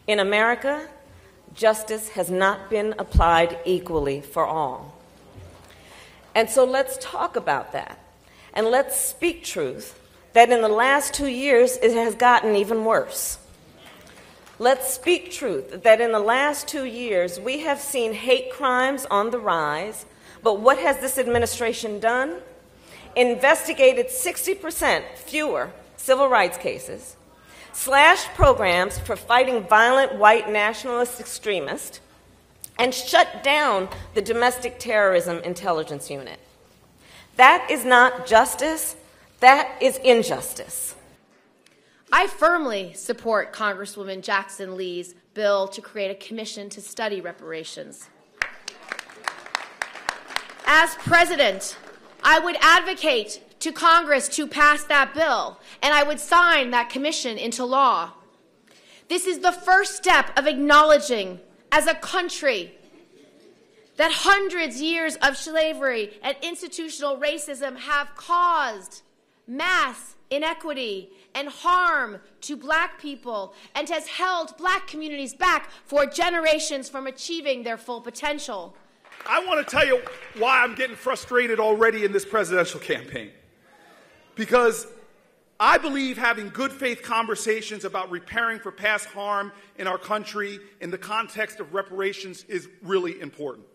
In America, justice has not been applied equally for all. And so let's talk about that. And let's speak truth that in the last 2 years it has gotten even worse. Let's speak truth that in the last 2 years we have seen hate crimes on the rise, but what has this administration done? Investigated 60% fewer civil rights cases, slashed programs for fighting violent white nationalist extremists, and shut down the Domestic Terrorism Intelligence Unit. That is not justice, that is injustice. I firmly support Congresswoman Jackson Lee's bill to create a commission to study reparations. As president, I would advocate to Congress to pass that bill, and I would sign that commission into law. This is the first step of acknowledging, as a country, that hundreds of years of slavery and institutional racism have caused mass inequity and harm to black people and has held black communities back for generations from achieving their full potential. I want to tell you why I'm getting frustrated already in this presidential campaign. Because I believe having good faith conversations about repairing for past harm in our country in the context of reparations is really important.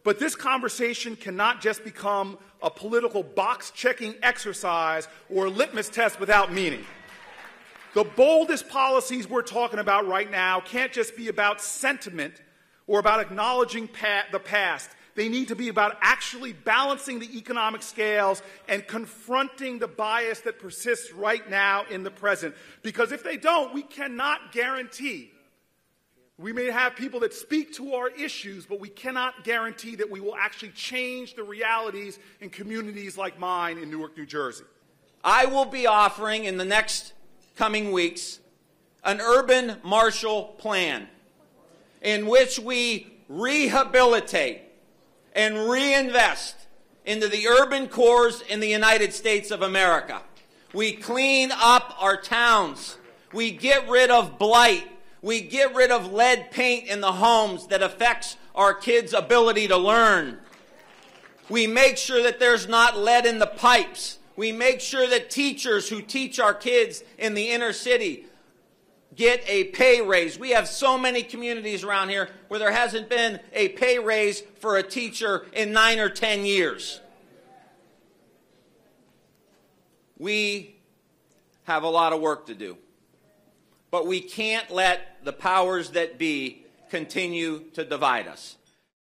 But this conversation cannot just become a political box-checking exercise or a litmus test without meaning. The boldest policies we're talking about right now can't just be about sentiment or about acknowledging the past. They need to be about actually balancing the economic scales and confronting the bias that persists right now in the present. Because if they don't, we cannot guarantee. We may have people that speak to our issues, but we cannot guarantee that we will actually change the realities in communities like mine in Newark, New Jersey. I will be offering in the next coming weeks an urban Marshall Plan in which we rehabilitate and reinvest into the urban cores in the United States of America. We clean up our towns. We get rid of blight. We get rid of lead paint in the homes that affects our kids' ability to learn. We make sure that there's not lead in the pipes. We make sure that teachers who teach our kids in the inner city get a pay raise. We have so many communities around here where there hasn't been a pay raise for a teacher in 9 or 10 years. We have a lot of work to do. But we can't let the powers that be continue to divide us.